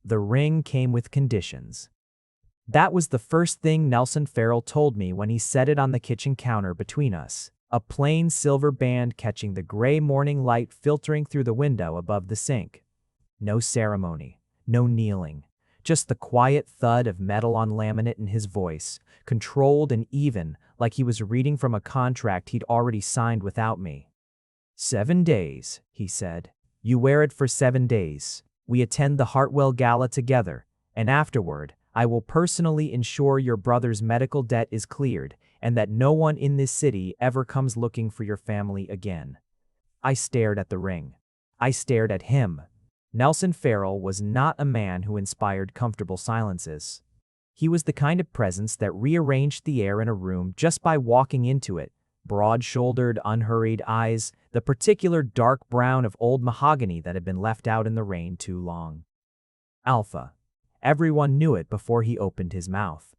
The ring came with conditions. That was the first thing Nelson Farrell told me when he set it on the kitchen counter between us. A plain silver band catching the gray morning light filtering through the window above the sink. No ceremony, no kneeling, just the quiet thud of metal on laminate in his voice, controlled and even, like he was reading from a contract he'd already signed without me. 7 days, he said. You wear it for 7 days. We attend the Hartwell Gala together, and afterward, I will personally ensure your brother's medical debt is cleared and that no one in this city ever comes looking for your family again. I stared at the ring. I stared at him. Nelson Farrell was not a man who inspired comfortable silences. He was the kind of presence that rearranged the air in a room just by walking into it. Broad-shouldered, unhurried eyes, the particular dark brown of old mahogany that had been left out in the rain too long. Alpha. Everyone knew it before he opened his mouth.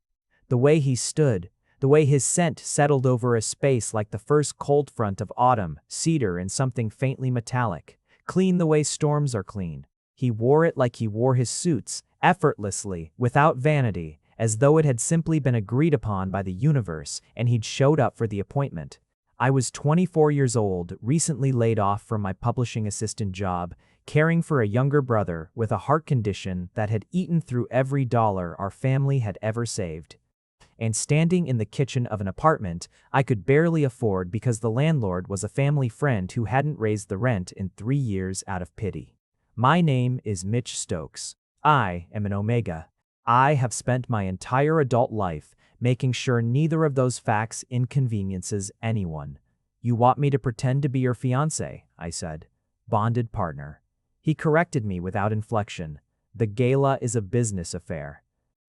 The way he stood, the way his scent settled over a space like the first cold front of autumn, cedar and something faintly metallic, clean the way storms are clean. He wore it like he wore his suits, effortlessly, without vanity, as though it had simply been agreed upon by the universe and he'd showed up for the appointment. I was 24 years old, recently laid off from my publishing assistant job, caring for a younger brother with a heart condition that had eaten through every dollar our family had ever saved. And standing in the kitchen of an apartment I could barely afford because the landlord was a family friend who hadn't raised the rent in 3 years out of pity. My name is Mitch Stokes. I am an Omega. I have spent my entire adult life making sure neither of those facts inconveniences anyone. You want me to pretend to be your fiancé, I said. Bonded partner. He corrected me without inflection. The gala is a business affair.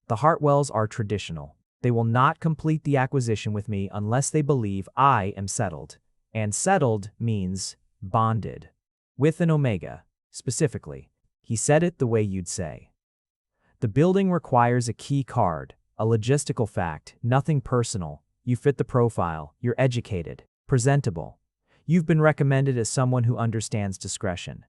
The Hartwells are traditional. They will not complete the acquisition with me unless they believe I am settled. And settled means bonded. With an Omega, specifically. He said it the way you'd say. The building requires a key card, a logistical fact, nothing personal. You fit the profile, you're educated, presentable. You've been recommended as someone who understands discretion.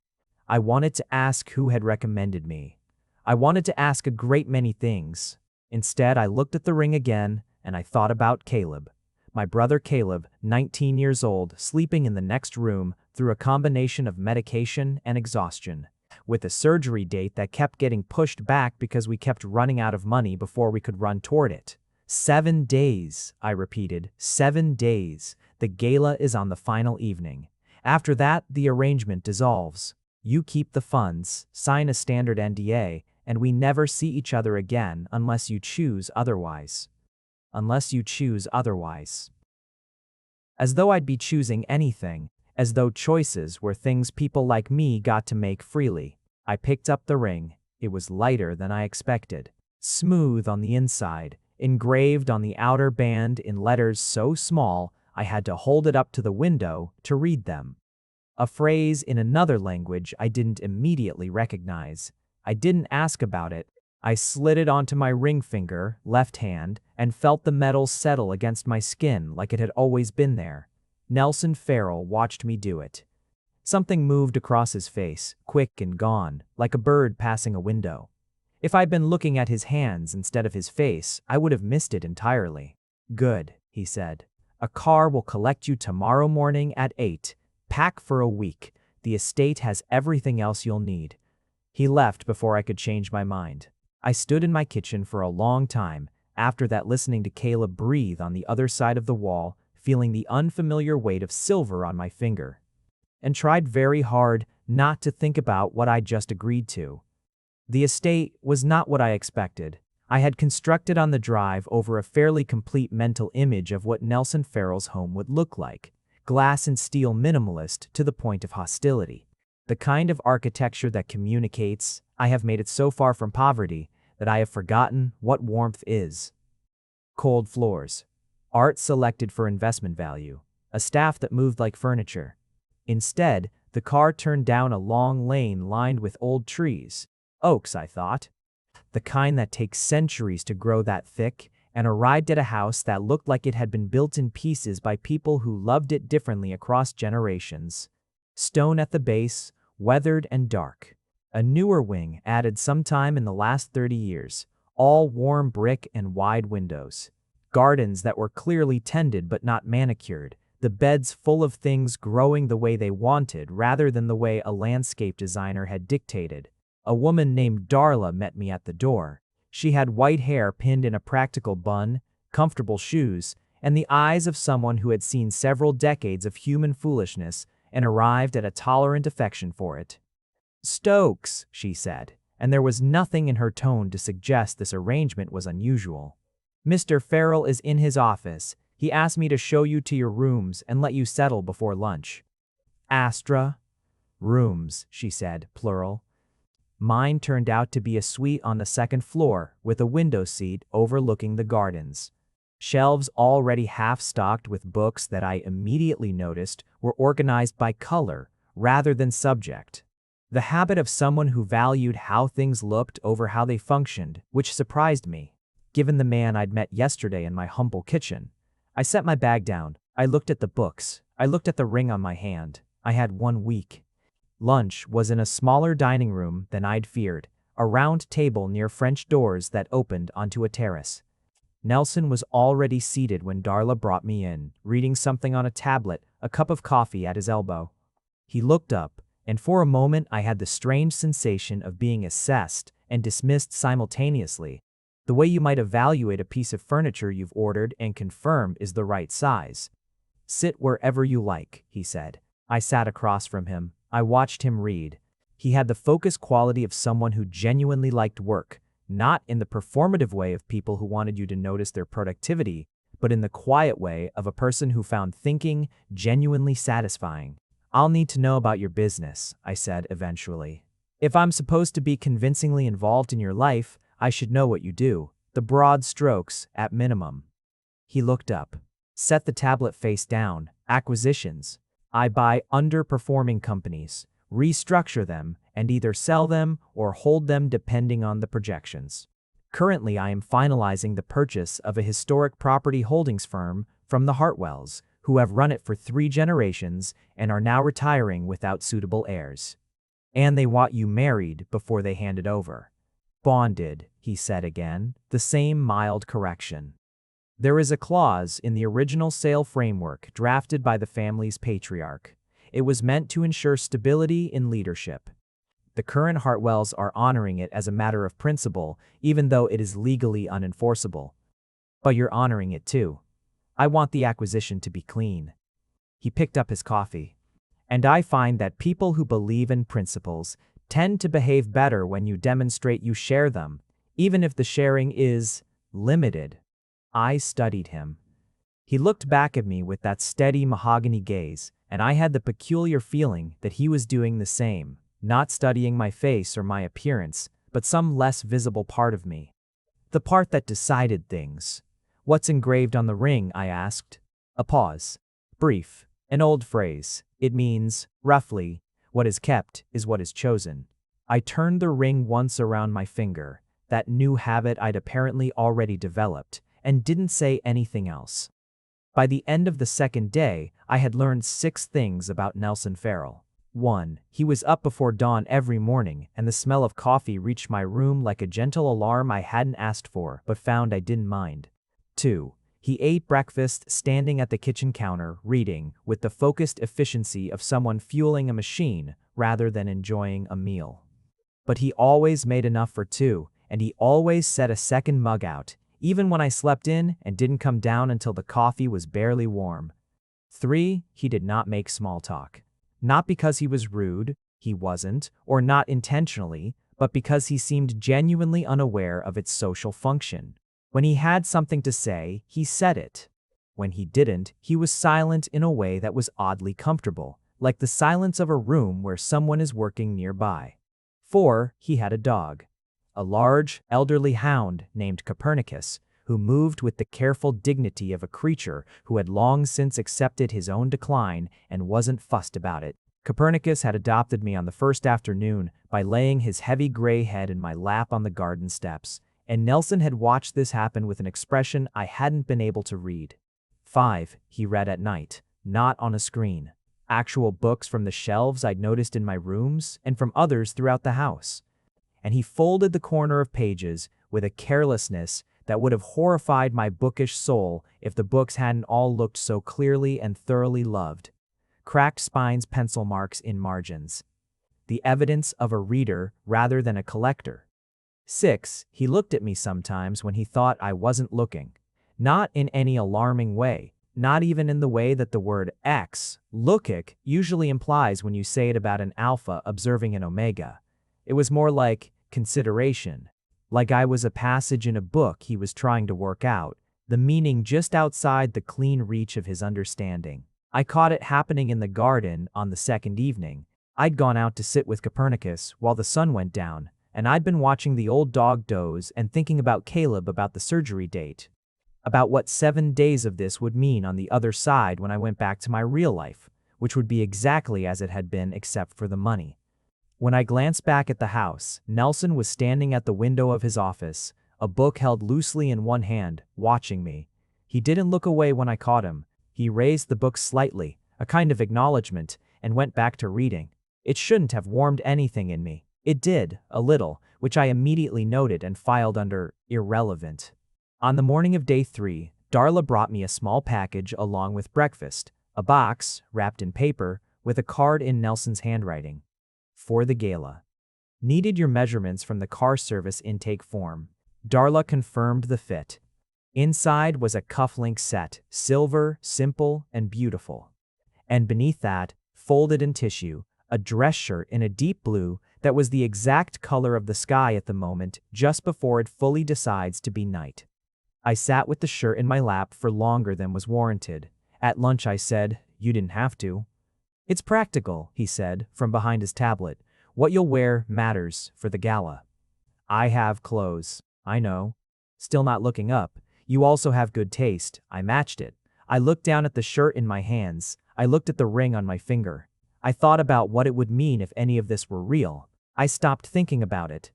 I wanted to ask who had recommended me. I wanted to ask a great many things. Instead, I looked at the ring again, and I thought about Caleb. My brother Caleb, 19 years old, sleeping in the next room through a combination of medication and exhaustion, with a surgery date that kept getting pushed back because we kept running out of money before we could run toward it. 7 days, I repeated, 7 days. The gala is on the final evening. After that, the arrangement dissolves. You keep the funds, sign a standard NDA, and we never see each other again unless you choose otherwise. Unless you choose otherwise. As though I'd be choosing anything, as though choices were things people like me got to make freely. I picked up the ring. It was lighter than I expected. Smooth on the inside, engraved on the outer band in letters so small I had to hold it up to the window to read them. A phrase in another language I didn't immediately recognize. I didn't ask about it. I slid it onto my ring finger, left hand, and felt the metal settle against my skin like it had always been there. Nelson Farrell watched me do it. Something moved across his face, quick and gone, like a bird passing a window. If I'd been looking at his hands instead of his face, I would have missed it entirely. Good, he said. A car will collect you tomorrow morning at 8. Pack for a week. The estate has everything else you'll need. He left before I could change my mind. I stood in my kitchen for a long time, after that listening to Caleb breathe on the other side of the wall, feeling the unfamiliar weight of silver on my finger, and tried very hard not to think about what I'd just agreed to. The estate was not what I expected. I had constructed on the drive over a fairly complete mental image of what Nelson Farrell's home would look like. Glass and steel minimalist to the point of hostility. The kind of architecture that communicates. I have made it so far from poverty that I have forgotten what warmth is. Cold floors. Art selected for investment value. A staff that moved like furniture. Instead, the car turned down a long lane lined with old trees. Oaks, I thought. The kind that takes centuries to grow that thick, and arrived at a house that looked like it had been built in pieces by people who loved it differently across generations. Stone at the base, weathered and dark. A newer wing added sometime in the last 30 years, all warm brick and wide windows. Gardens that were clearly tended but not manicured, the beds full of things growing the way they wanted rather than the way a landscape designer had dictated. A woman named Darla met me at the door. She had white hair pinned in a practical bun, comfortable shoes, and the eyes of someone who had seen several decades of human foolishness and arrived at a tolerant affection for it. "Stokes," she said, and there was nothing in her tone to suggest this arrangement was unusual. "Mr. Farrell is in his office. He asked me to show you to your rooms and let you settle before lunch." "Astra?" "Rooms," she said, plural. Mine turned out to be a suite on the second floor with a window seat overlooking the gardens. Shelves already half-stocked with books that I immediately noticed were organized by color rather than subject. The habit of someone who valued how things looked over how they functioned, which surprised me, given the man I'd met yesterday in my humble kitchen. I set my bag down. I looked at the books. I looked at the ring on my hand. I had 1 week. Lunch was in a smaller dining room than I'd feared, a round table near French doors that opened onto a terrace. Nelson was already seated when Darla brought me in, reading something on a tablet, a cup of coffee at his elbow. He looked up, and for a moment I had the strange sensation of being assessed and dismissed simultaneously, the way you might evaluate a piece of furniture you've ordered and confirm is the right size. "Sit wherever you like," he said. I sat across from him. I watched him read. He had the focus quality of someone who genuinely liked work, not in the performative way of people who wanted you to notice their productivity, but in the quiet way of a person who found thinking genuinely satisfying. "I'll need to know about your business," I said eventually. "If I'm supposed to be convincingly involved in your life, I should know what you do, the broad strokes at minimum." He looked up. "Set the tablet face down. Acquisitions. I buy underperforming companies, restructure them, and either sell them or hold them depending on the projections. Currently, I am finalizing the purchase of a historic property holdings firm from the Hartwells, who have run it for 3 generations and are now retiring without suitable heirs. And they want you married before they hand it over." "Bonded," he said again, the same mild correction. "There is a clause in the original sale framework drafted by the family's patriarch. It was meant to ensure stability in leadership. The current Hartwells are honoring it as a matter of principle, even though it is legally unenforceable. But you're honoring it too. I want the acquisition to be clean." He picked up his coffee. "And I find that people who believe in principles tend to behave better when you demonstrate you share them, even if the sharing is limited." I studied him. He looked back at me with that steady mahogany gaze, and I had the peculiar feeling that he was doing the same, not studying my face or my appearance, but some less visible part of me. "The part that decided things. What's engraved on the ring?" I asked. A pause. "Brief. An old phrase. It means, roughly, what is kept is what is chosen." I turned the ring once around my finger, that new habit I'd apparently already developed, and didn't say anything else. By the end of the second day, I had learned 6 things about Nelson Farrell. 1. He was up before dawn every morning, and the smell of coffee reached my room like a gentle alarm I hadn't asked for but found I didn't mind. 2. He ate breakfast standing at the kitchen counter, reading, with the focused efficiency of someone fueling a machine rather than enjoying a meal. But he always made enough for 2, and he always set a second mug out, even when I slept in and didn't come down until the coffee was barely warm. 3. He did not make small talk. Not because he was rude, he wasn't, or not intentionally, but because he seemed genuinely unaware of its social function. When he had something to say, he said it. When he didn't, he was silent in a way that was oddly comfortable, like the silence of a room where someone is working nearby. 4. He had a dog. A large, elderly hound named Copernicus, who moved with the careful dignity of a creature who had long since accepted his own decline and wasn't fussed about it. Copernicus had adopted me on the first afternoon by laying his heavy gray head in my lap on the garden steps, and Nelson had watched this happen with an expression I hadn't been able to read. 5. He read at night, not on a screen. actual books from the shelves I'd noticed in my rooms and from others throughout the house. And he folded the corner of pages with a carelessness that would have horrified my bookish soul if the books hadn't all looked so clearly and thoroughly loved. Cracked spines, pencil marks in margins. The evidence of a reader rather than a collector. 6. He looked at me sometimes when he thought I wasn't looking. Not in any alarming way, not even in the way that the word X, lookik, usually implies when you say it about an alpha observing an omega. It was more like consideration. Like I was a passage in a book he was trying to work out, the meaning just outside the clean reach of his understanding. I caught it happening in the garden on the second evening. I'd gone out to sit with Copernicus while the sun went down, and I'd been watching the old dog doze and thinking about Caleb, about the surgery date, about what 7 days of this would mean on the other side when I went back to my real life, which would be exactly as it had been except for the money. When I glanced back at the house, Nelson was standing at the window of his office, a book held loosely in one hand, watching me. He didn't look away when I caught him. He raised the book slightly, a kind of acknowledgement, and went back to reading. It shouldn't have warmed anything in me. It did, a little, which I immediately noted and filed under irrelevant. On the morning of day 3, Darla brought me a small package along with breakfast, a box, wrapped in paper, with a card in Nelson's handwriting. For the gala. Needed your measurements from the car service intake form. Darla confirmed the fit. Inside was a cufflink set, silver, simple, and beautiful. And beneath that, folded in tissue, a dress shirt in a deep blue that was the exact color of the sky at the moment, just before it fully decides to be night. I sat with the shirt in my lap for longer than was warranted. At lunch I said, "You didn't have to." "It's practical," he said, from behind his tablet. "What you'll wear matters for the gala." "I have clothes." "I know." Still not looking up. "You also have good taste." I matched it. I looked down at the shirt in my hands. I looked at the ring on my finger. I thought about what it would mean if any of this were real. I stopped thinking about it.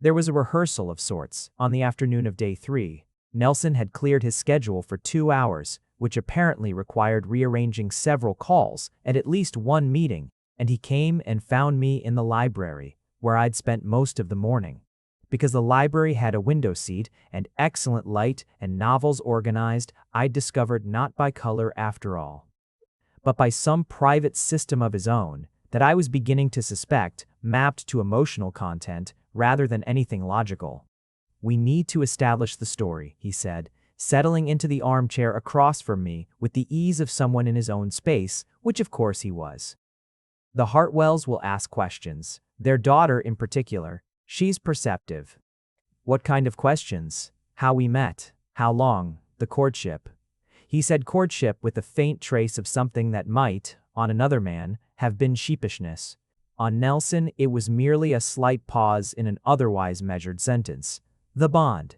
There was a rehearsal of sorts on the afternoon of day 3. Nelson had cleared his schedule for 2 hours, which apparently required rearranging several calls and at least one meeting, and he came and found me in the library, where I'd spent most of the morning. Because the library had a window seat and excellent light and novels organized, I'd discovered not by color after all, but by some private system of his own that I was beginning to suspect mapped to emotional content rather than anything logical. "We need to establish the story," he said, settling into the armchair across from me with the ease of someone in his own space, which of course he was. "The Hartwells will ask questions. Their daughter in particular. She's perceptive." "What kind of questions?" "How we met. How long. The courtship." He said courtship with a faint trace of something that might, on another man, have been sheepishness. On Nelson, it was merely a slight pause in an otherwise measured sentence. "The bond."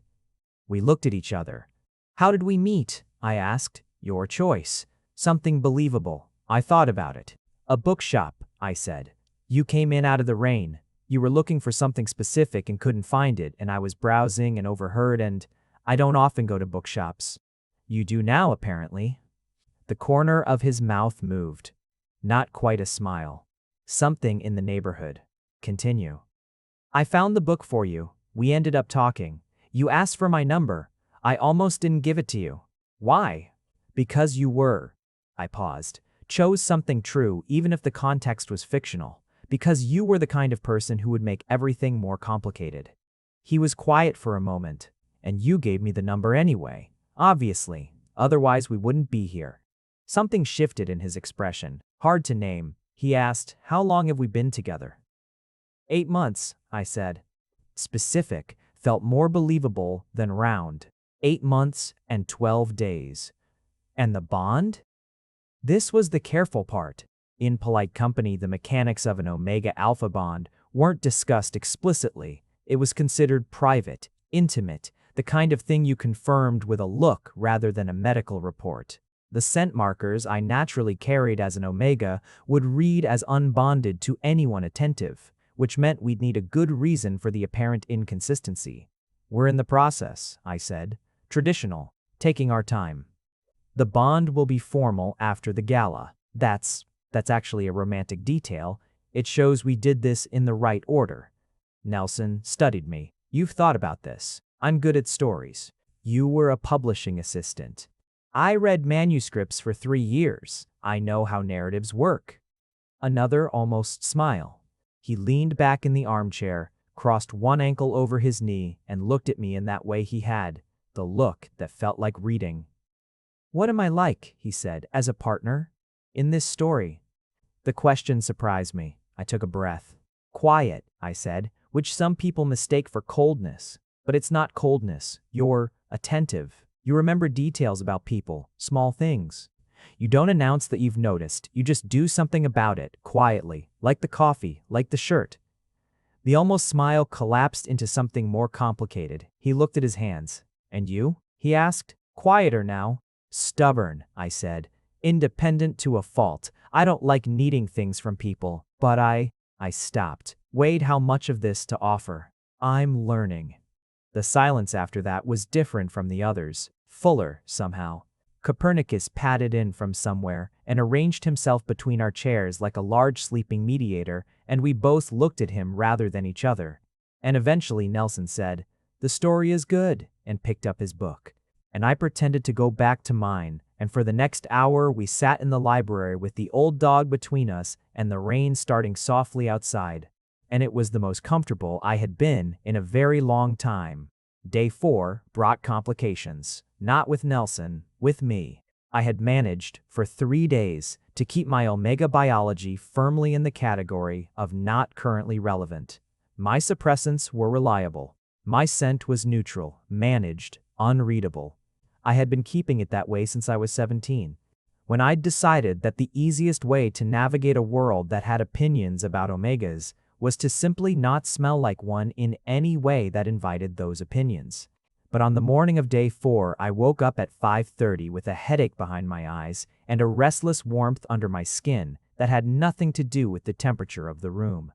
We looked at each other. "How did we meet?" I asked. "Your choice. Something believable." I thought about it. "A bookshop," I said. "You came in out of the rain. You were looking for something specific and couldn't find it, and I was browsing and overheard, and I don't often go to bookshops." "You do now, apparently." The corner of his mouth moved. Not quite a smile. "Something in the neighborhood." "Continue." "I found the book for you. We ended up talking. You asked for my number. I almost didn't give it to you." "Why?" "Because you were." I paused. "Chose something true, even if the context was fictional. Because you were the kind of person who would make everything more complicated." He was quiet for a moment. "And you gave me the number anyway. Obviously. Otherwise we wouldn't be here." Something shifted in his expression. "Hard to name." He asked, "How long have we been together?" 8 months, I said. Specific felt more believable than round. 8 months and 12 days. And the bond? This was the careful part. In polite company, the mechanics of an omega alpha bond weren't discussed explicitly. It was considered private, intimate, the kind of thing you confirmed with a look rather than a medical report. The scent markers I naturally carried as an omega would read as unbonded to anyone attentive, which meant we'd need a good reason for the apparent inconsistency. "We're in the process," I said. "Traditional. Taking our time. The bond will be formal after the gala. That's That's actually a romantic detail. It shows we did this in the right order. Nelson studied me. You've thought about this. I'm good at stories. You were a publishing assistant. I read manuscripts for 3 years. I know how narratives work. Another almost smile. He leaned back in the armchair, crossed one ankle over his knee, and looked at me in that way he had, the look that felt like reading. What am I like, he said, as a partner? In this story? The question surprised me. I took a breath. Quiet, I said, which some people mistake for coldness. But it's not coldness. You're attentive. You remember details about people, small things. You don't announce that you've noticed. You just do something about it, quietly, like the coffee, like the shirt. The almost smile collapsed into something more complicated. He looked at his hands. And you? He asked. Quieter now. Stubborn, I said. Independent to a fault. I don't like needing things from people. But I stopped. Weighed how much of this to offer. I'm learning. The silence after that was different from the others. Fuller, somehow. Copernicus padded in from somewhere and arranged himself between our chairs like a large sleeping mediator, and we both looked at him rather than each other. And eventually Nelson said, "The story is good," and picked up his book. And I pretended to go back to mine, and for the next hour we sat in the library with the old dog between us and the rain starting softly outside. And it was the most comfortable I had been in a very long time. Day 4 brought complications. Not with Nelson, with me. I had managed, for 3 days, to keep my omega biology firmly in the category of not currently relevant. My suppressants were reliable. My scent was neutral, managed, unreadable. I had been keeping it that way since I was 17. When I'd decided that the easiest way to navigate a world that had opinions about omegas was to simply not smell like one in any way that invited those opinions. But on the morning of day 4, I woke up at 5:30 with a headache behind my eyes and a restless warmth under my skin that had nothing to do with the temperature of the room.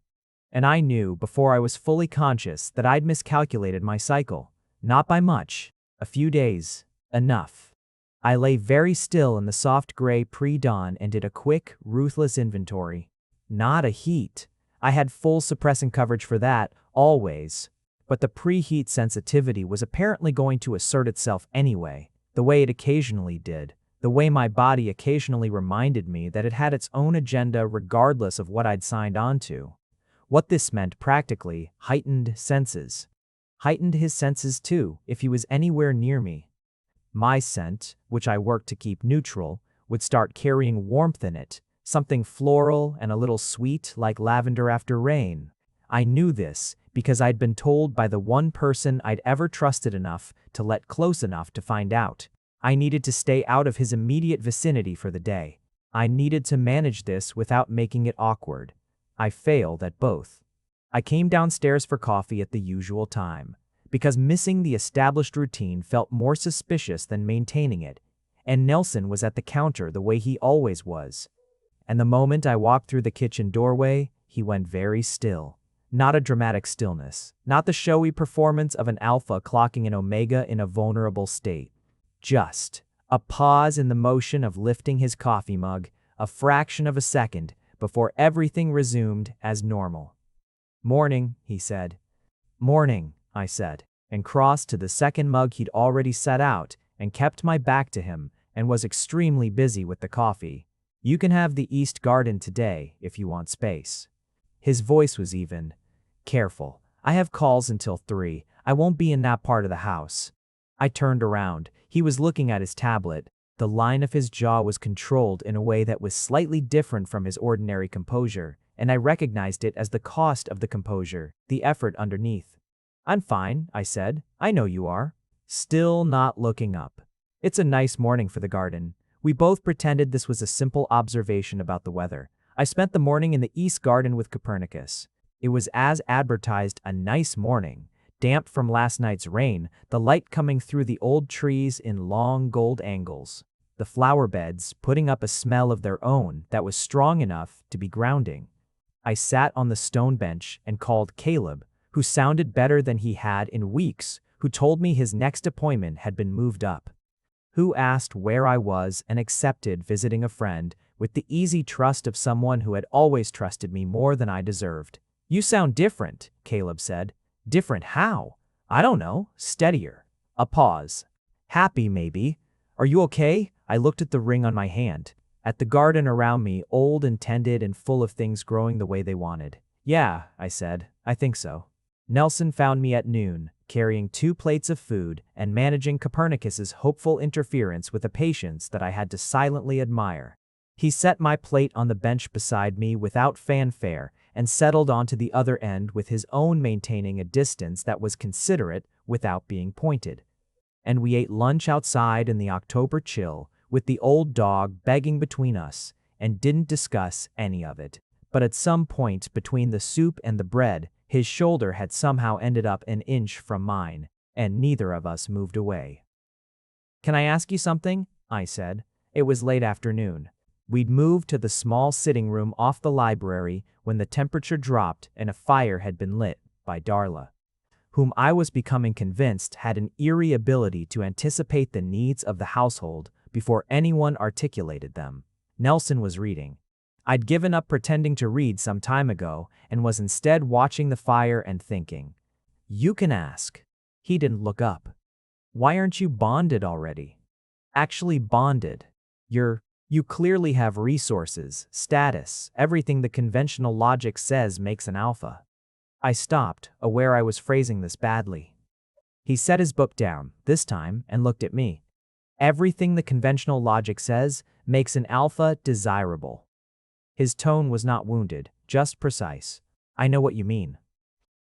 And I knew, before I was fully conscious, that I'd miscalculated my cycle. Not by much. A few days. Enough. I lay very still in the soft gray pre-dawn and did a quick, ruthless inventory. Not a heat. I had full suppressant coverage for that, always. But the preheat sensitivity was apparently going to assert itself anyway, the way it occasionally did, the way my body occasionally reminded me that it had its own agenda regardless of what I'd signed on to. What this meant practically, heightened senses. Heightened his senses too, if he was anywhere near me. My scent, which I worked to keep neutral, would start carrying warmth in it, something floral and a little sweet like lavender after rain. I knew this because I'd been told by the one person I'd ever trusted enough to let close enough to find out. I needed to stay out of his immediate vicinity for the day. I needed to manage this without making it awkward. I failed at both. I came downstairs for coffee at the usual time, because missing the established routine felt more suspicious than maintaining it, and Nelson was at the counter the way he always was. And the moment I walked through the kitchen doorway, he went very still. Not a dramatic stillness, not the showy performance of an alpha clocking an omega in a vulnerable state. Just a pause in the motion of lifting his coffee mug, a fraction of a second, before everything resumed as normal. "Morning," he said. "Morning," I said, and crossed to the second mug he'd already set out and kept my back to him and was extremely busy with the coffee. "You can have the East Garden today if you want space." His voice was even. "Careful. I have calls until 3. I won't be in that part of the house." I turned around. He was looking at his tablet. The line of his jaw was controlled in a way that was slightly different from his ordinary composure, and I recognized it as the cost of the composure, the effort underneath. "I'm fine," I said. "I know you are." Still not looking up. "It's a nice morning for the garden." We both pretended this was a simple observation about the weather. I spent the morning in the East Garden with Copernicus. It was as advertised, a nice morning, damp from last night's rain, the light coming through the old trees in long gold angles, the flower beds putting up a smell of their own that was strong enough to be grounding. I sat on the stone bench and called Caleb, who sounded better than he had in weeks, who told me his next appointment had been moved up, who asked where I was and accepted visiting a friend with the easy trust of someone who had always trusted me more than I deserved. "You sound different," Caleb said. "Different how?" "I don't know. Steadier." A pause. "Happy, maybe. Are you okay?" I looked at the ring on my hand, at the garden around me, old and tended and full of things growing the way they wanted. "Yeah," I said. "I think so." Nelson found me at noon, carrying 2 plates of food and managing Copernicus's hopeful interference with a patience that I had to silently admire. He set my plate on the bench beside me without fanfare and settled onto the other end with his own, maintaining a distance that was considerate without being pointed. And we ate lunch outside in the October chill, with the old dog begging between us, and didn't discuss any of it. But at some point between the soup and the bread, his shoulder had somehow ended up an inch from mine, and neither of us moved away. "Can I ask you something?" I said. It was late afternoon. We'd moved to the small sitting room off the library when the temperature dropped and a fire had been lit by Darla, whom I was becoming convinced had an eerie ability to anticipate the needs of the household before anyone articulated them. Nelson was reading. I'd given up pretending to read some time ago and was instead watching the fire and thinking. "You can ask." He didn't look up. "Why aren't you bonded already?" "Actually bonded. You clearly have resources, status, everything the conventional logic says makes an alpha." I stopped, aware I was phrasing this badly. He set his book down, this time, and looked at me. "Everything the conventional logic says makes an alpha desirable." His tone was not wounded, just precise. "I know what you mean."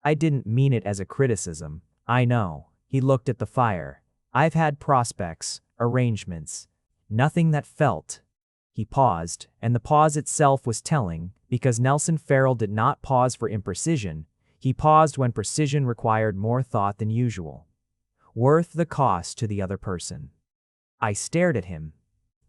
I didn't mean it as a criticism. "I know." He looked at the fire. "I've had prospects, arrangements. Nothing that felt." He paused, and the pause itself was telling, because Nelson Farrell did not pause for imprecision. He paused when precision required more thought than usual. "Worth the cost to the other person." I stared at him.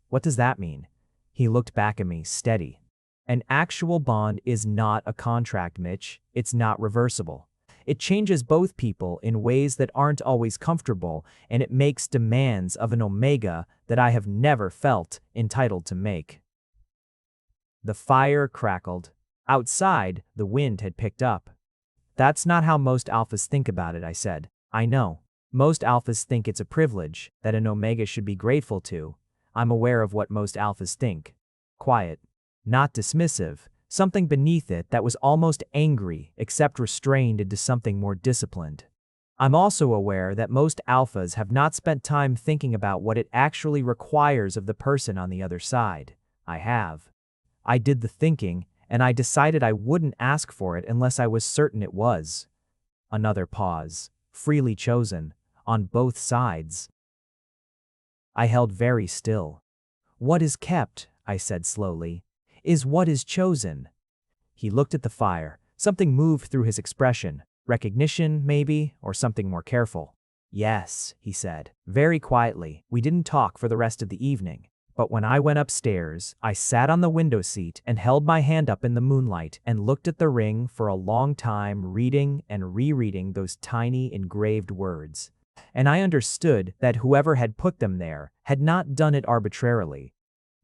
"What does that mean?" He looked back at me, steady. "An actual bond is not a contract, Mitch. It's not reversible. It changes both people in ways that aren't always comfortable, and it makes demands of an omega that I have never felt entitled to make." The fire crackled. Outside, the wind had picked up. "That's not how most alphas think about it," I said. "I know. Most alphas think it's a privilege that an omega should be grateful to. I'm aware of what most alphas think." Quiet. Not dismissive, something beneath it that was almost angry, except restrained into something more disciplined. "I'm also aware that most alphas have not spent time thinking about what it actually requires of the person on the other side. I have. I did the thinking, and I decided I wouldn't ask for it unless I was certain it was." Another pause, freely chosen, on both sides. I held very still. "What is kept," I said slowly, "is what is chosen." He looked at the fire. Something moved through his expression. Recognition, maybe, or something more careful. "Yes," he said, very quietly. We didn't talk for the rest of the evening. But when I went upstairs, I sat on the window seat and held my hand up in the moonlight and looked at the ring for a long time, reading and rereading those tiny engraved words. And I understood that whoever had put them there had not done it arbitrarily.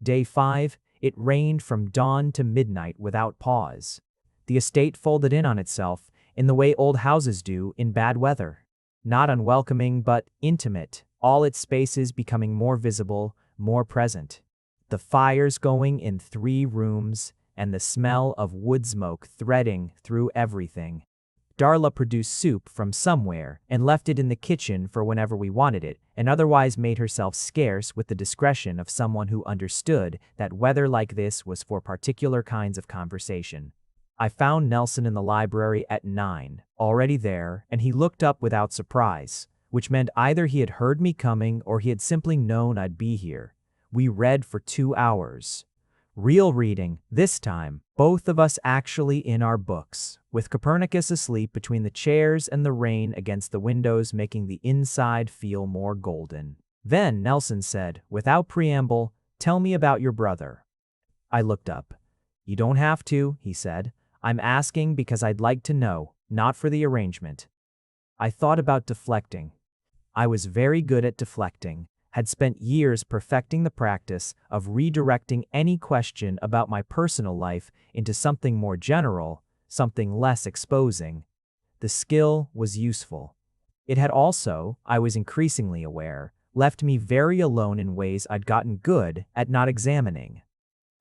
Day 5, it rained from dawn to midnight without pause. The estate folded in on itself in the way old houses do in bad weather. Not unwelcoming, but intimate, all its spaces becoming more visible, more present. The fires going in 3 rooms, and the smell of wood smoke threading through everything. Darla produced soup from somewhere and left it in the kitchen for whenever we wanted it, and otherwise made herself scarce with the discretion of someone who understood that weather like this was for particular kinds of conversation. I found Nelson in the library at 9, already there, and he looked up without surprise, which meant either he had heard me coming or he had simply known I'd be here. We read for 2 hours. Real reading, this time, both of us actually in our books, with Copernicus asleep between the chairs and the rain against the windows making the inside feel more golden. Then Nelson said, without preamble, "Tell me about your brother." I looked up. "You don't have to," he said. "I'm asking because I'd like to know, not for the arrangement." I thought about deflecting. I was very good at deflecting, had spent years perfecting the practice of redirecting any question about my personal life into something more general, something less exposing. The skill was useful. It had also, I was increasingly aware, left me very alone in ways I'd gotten good at not examining.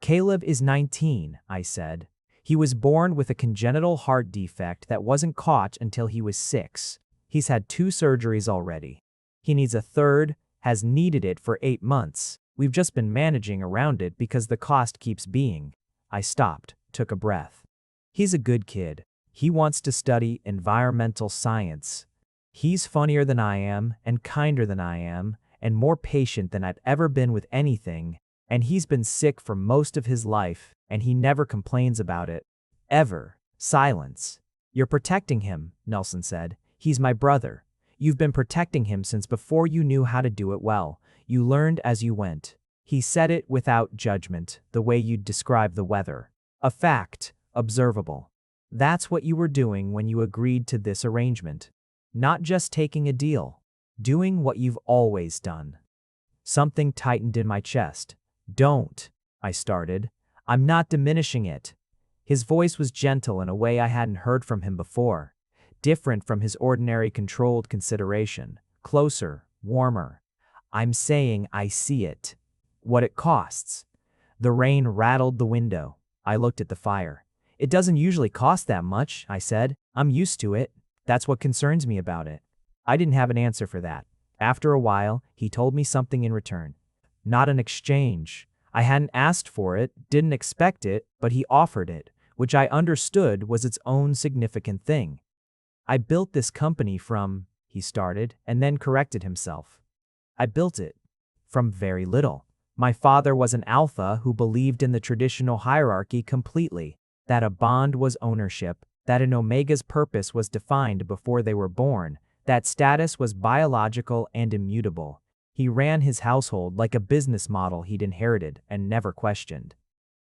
Caleb is 19, I said. He was born with a congenital heart defect that wasn't caught until he was 6. He's had 2 surgeries already. He needs a third, has needed it for 8 months. We've just been managing around it because the cost keeps being. I stopped, took a breath. He's a good kid. He wants to study environmental science. He's funnier than I am, and kinder than I am, and more patient than I've ever been with anything, and he's been sick for most of his life, and he never complains about it. Ever. Silence. You're protecting him, Nelson said. He's my brother. You've been protecting him since before you knew how to do it well. You learned as you went. He said it without judgment, the way you'd describe the weather. A fact, observable. That's what you were doing when you agreed to this arrangement. Not just taking a deal. Doing what you've always done. Something tightened in my chest. Don't, I started. I'm not diminishing it. His voice was gentle in a way I hadn't heard from him before. Different from his ordinary controlled consideration. Closer, warmer. I'm saying I see it. What it costs. The rain rattled the window. I looked at the fire. It doesn't usually cost that much, I said. I'm used to it. That's what concerns me about it. I didn't have an answer for that. After a while, he told me something in return. Not an exchange. I hadn't asked for it, didn't expect it, but he offered it, which I understood was its own significant thing. I built this company from, he started, and then corrected himself. I built it from very little. My father was an alpha who believed in the traditional hierarchy completely, that a bond was ownership, that an omega's purpose was defined before they were born, that status was biological and immutable. He ran his household like a business model he'd inherited and never questioned.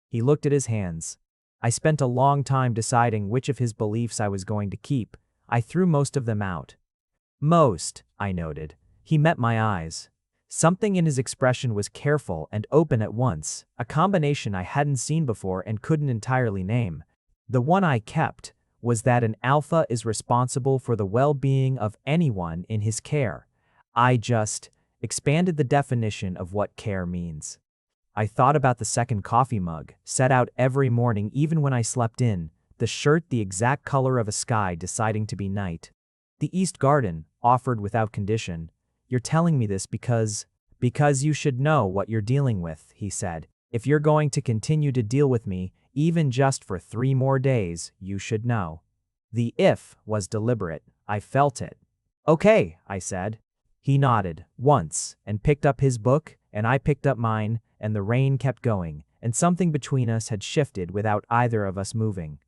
He looked at his hands. I spent a long time deciding which of his beliefs I was going to keep. I threw most of them out. Most, I noted. He met my eyes. Something in his expression was careful and open at once, a combination I hadn't seen before and couldn't entirely name. The one I kept was that an alpha is responsible for the well-being of anyone in his care. I just expanded the definition of what care means. I thought about the second coffee mug, set out every morning even when I slept in, the shirt the exact color of a sky deciding to be night. The East Garden, offered without condition. You're telling me this because you should know what you're dealing with, he said. If you're going to continue to deal with me, even just for 3 more days, you should know. The if was deliberate. I felt it. Okay, I said. He nodded, once, and picked up his book, and I picked up mine, and the rain kept going, and something between us had shifted without either of us moving.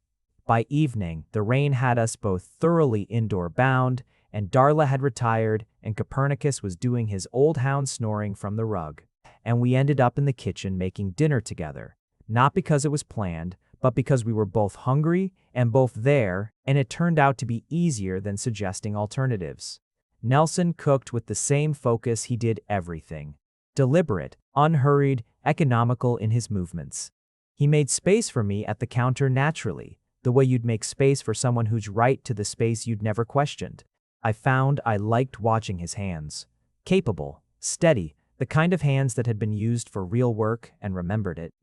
By evening, the rain had us both thoroughly indoor-bound, and Darla had retired, and Copernicus was doing his old hound snoring from the rug. And we ended up in the kitchen making dinner together, not because it was planned, but because we were both hungry and both there, and it turned out to be easier than suggesting alternatives. Nelson cooked with the same focus he did everything. Deliberate, unhurried, economical in his movements. He made space for me at the counter naturally, the way you'd make space for someone who's right to the space you'd never questioned. I found I liked watching his hands. Capable, steady, the kind of hands that had been used for real work and remembered it.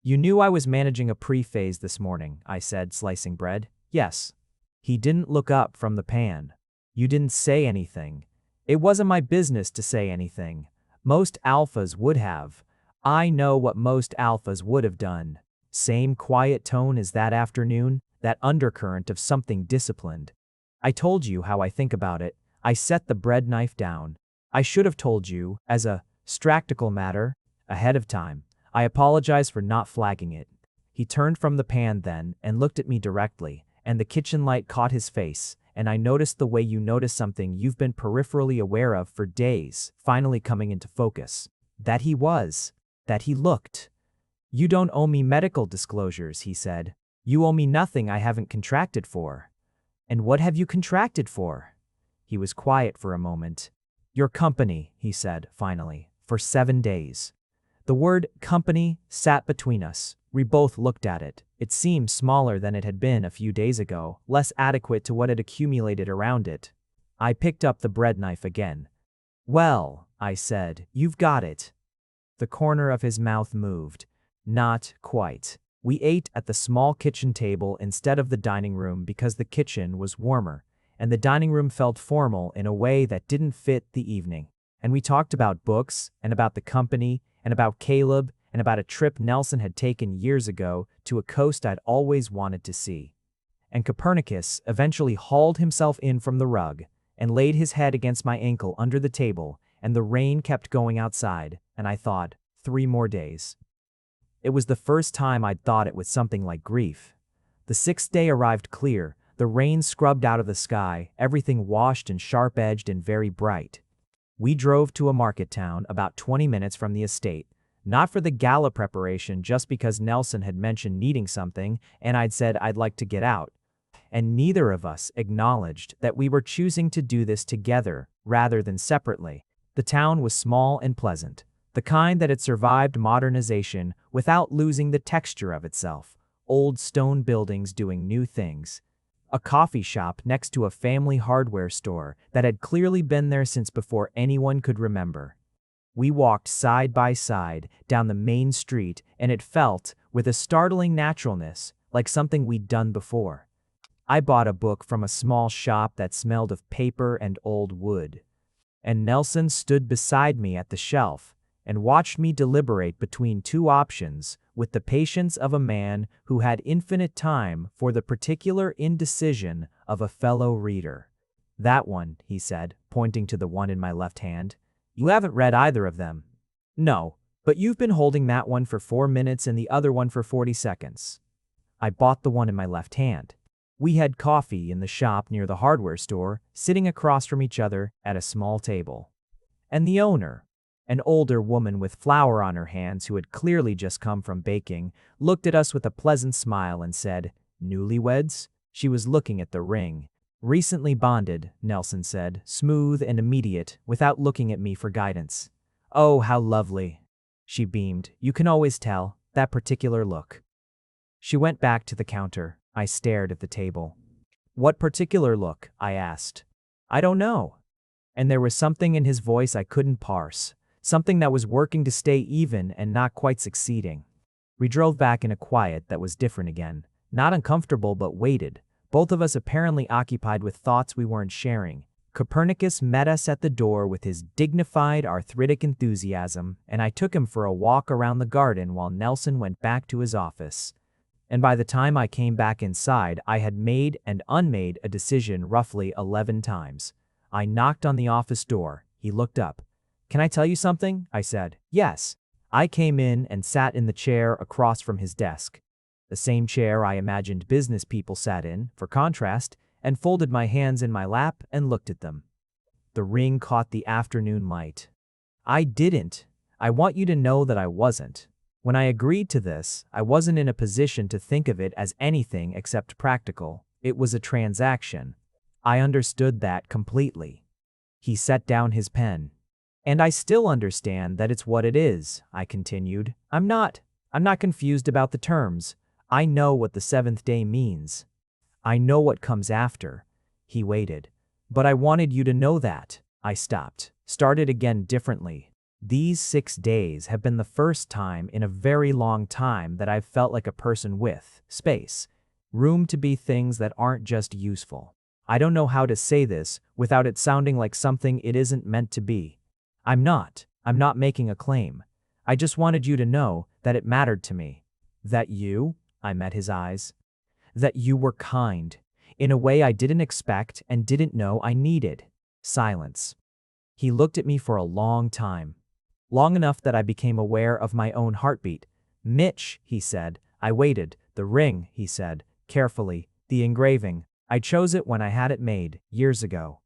You knew I was managing a pre-phase this morning, I said, slicing bread. Yes. He didn't look up from the pan. You didn't say anything. It wasn't my business to say anything. Most alphas would have. I know what most alphas would have done. Same quiet tone as that afternoon, that undercurrent of something disciplined. I told you how I think about it. I set the bread knife down. I should have told you, as a practical matter, ahead of time. I apologize for not flagging it. He turned from the pan then and looked at me directly, and the kitchen light caught his face, and I noticed the way you notice something you've been peripherally aware of for days, finally coming into focus. That he looked. You don't owe me medical disclosures, he said. You owe me nothing I haven't contracted for. And what have you contracted for? He was quiet for a moment. Your company, he said, finally, for 7 days. The word company sat between us. We both looked at it. It seemed smaller than it had been a few days ago, less adequate to what had accumulated around it. I picked up the bread knife again. Well, I said, you've got it. The corner of his mouth moved. Not quite. We ate at the small kitchen table instead of the dining room because the kitchen was warmer, and the dining room felt formal in a way that didn't fit the evening. And we talked about books, and about the company, and about Caleb, and about a trip Nelson had taken years ago to a coast I'd always wanted to see. And Copernicus eventually hauled himself in from the rug and laid his head against my ankle under the table, and the rain kept going outside, and I thought, 3 more days. It was the first time I'd thought it with something like grief. The 6th day arrived clear, the rain scrubbed out of the sky, everything washed and sharp-edged and very bright. We drove to a market town about 20 minutes from the estate, not for the gala preparation, just because Nelson had mentioned needing something and I'd said I'd like to get out. And neither of us acknowledged that we were choosing to do this together rather than separately. The town was small and pleasant, the kind that had survived modernization without losing the texture of itself. Old stone buildings doing new things. A coffee shop next to a family hardware store that had clearly been there since before anyone could remember. We walked side by side down the main street, and it felt, with a startling naturalness, like something we'd done before. I bought a book from a small shop that smelled of paper and old wood. And Nelson stood beside me at the shelf and watched me deliberate between 2 options with the patience of a man who had infinite time for the particular indecision of a fellow reader. That one, he said, pointing to the one in my left hand. You haven't read either of them. No, but you've been holding that one for 4 minutes and the other one for 40 seconds. I bought the one in my left hand. We had coffee in the shop near the hardware store, sitting across from each other at a small table. And the owner, an older woman with flour on her hands who had clearly just come from baking, looked at us with a pleasant smile and said, "Newlyweds?" She was looking at the ring. "Recently bonded," Nelson said, smooth and immediate, without looking at me for guidance. "Oh, how lovely." She beamed. "You can always tell, that particular look." She went back to the counter. I stared at the table. "What particular look?" I asked. "I don't know." And there was something in his voice I couldn't parse, something that was working to stay even and not quite succeeding. We drove back in a quiet that was different again, not uncomfortable but weighted, both of us apparently occupied with thoughts we weren't sharing. Copernicus met us at the door with his dignified, arthritic enthusiasm, and I took him for a walk around the garden while Nelson went back to his office. And by the time I came back inside, I had made and unmade a decision roughly 11 times. I knocked on the office door. He looked up. "Can I tell you something?" I said. "Yes." I came in and sat in the chair across from his desk. The same chair I imagined business people sat in, for contrast, and folded my hands in my lap and looked at them. The ring caught the afternoon light. I didn't. I want you to know that I wasn't. When I agreed to this, I wasn't in a position to think of it as anything except practical. It was a transaction. I understood that completely. He set down his pen. "And I still understand that it's what it is," I continued. I'm not confused about the terms. I know what the 7th day means. I know what comes after." He waited. "But I wanted you to know that." I stopped, started again differently. These 6 days have been the first time in a very long time that I've felt like a person with space, room to be things that aren't just useful. I don't know how to say this without it sounding like something it isn't meant to be. I'm not making a claim. I just wanted you to know that it mattered to me. That you, I met his eyes, that you were kind, in a way I didn't expect and didn't know I needed. Silence. He looked at me for a long time. Long enough that I became aware of my own heartbeat. "Mitch," he said. I waited. "The ring," he said, carefully. "The engraving. I chose it when I had it made, years ago.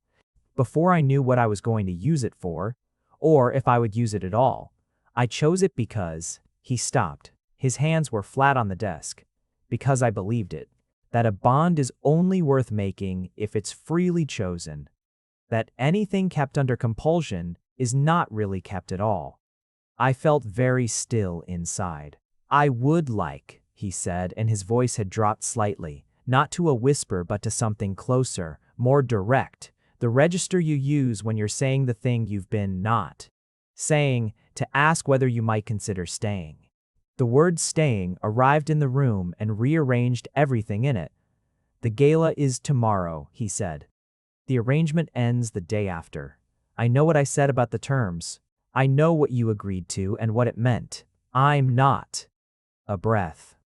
Before I knew what I was going to use it for, or if I would use it at all. I chose it because..." He stopped. His hands were flat on the desk. "Because I believed it. That a bond is only worth making if it's freely chosen." that anything kept under compulsion is not really kept at all. I felt very still inside. I would like, he said, and his voice had dropped slightly, not to a whisper but to something closer, more direct, the register you use when you're saying the thing you've been not saying, to ask whether you might consider staying. The word staying arrived in the room and rearranged everything in it. The gala is tomorrow, he said. The arrangement ends the day after. I know what I said about the terms. I know what you agreed to and what it meant. I'm not. A breath.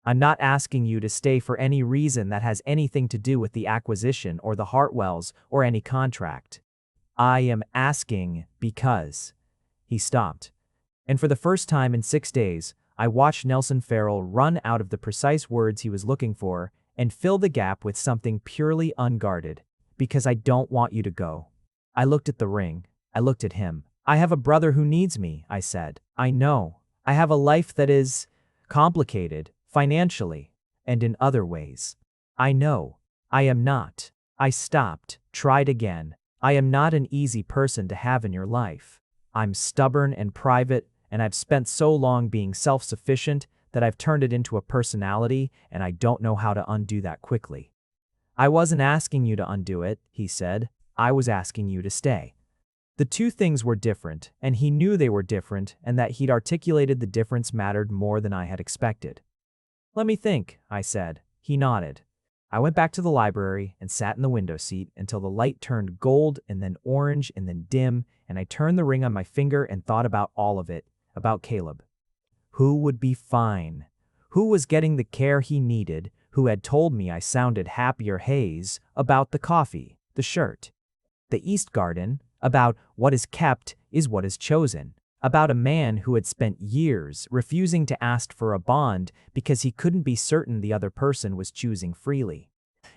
I'm not asking you to stay for any reason that has anything to do with the acquisition or the Hartwells or any contract. I am asking because. He stopped. And for the first time in 6 days, I watched Nelson Farrell run out of the precise words he was looking for and fill the gap with something purely unguarded. Because I don't want you to go. I looked at the ring. I looked at him. I have a brother who needs me, I said. I know. I have a life that is complicated, financially, and in other ways. I know. I am not. I stopped, tried again. I am not an easy person to have in your life. I'm stubborn and private, and I've spent so long being self-sufficient that I've turned it into a personality, and I don't know how to undo that quickly. I wasn't asking you to undo it, he said. I was asking you to stay. The two things were different, and he knew they were different, and that he'd articulated the difference mattered more than I had expected. Let me think, I said. He nodded. I went back to the library and sat in the window seat until the light turned gold and then orange and then dim, and I turned the ring on my finger and thought about all of it, about Caleb. Who would be fine? Who was getting the care he needed? Who had told me I sounded happier haze, about the coffee, the shirt, the East Garden, about what is kept is what is chosen, about a man who had spent years refusing to ask for a bond because he couldn't be certain the other person was choosing freely,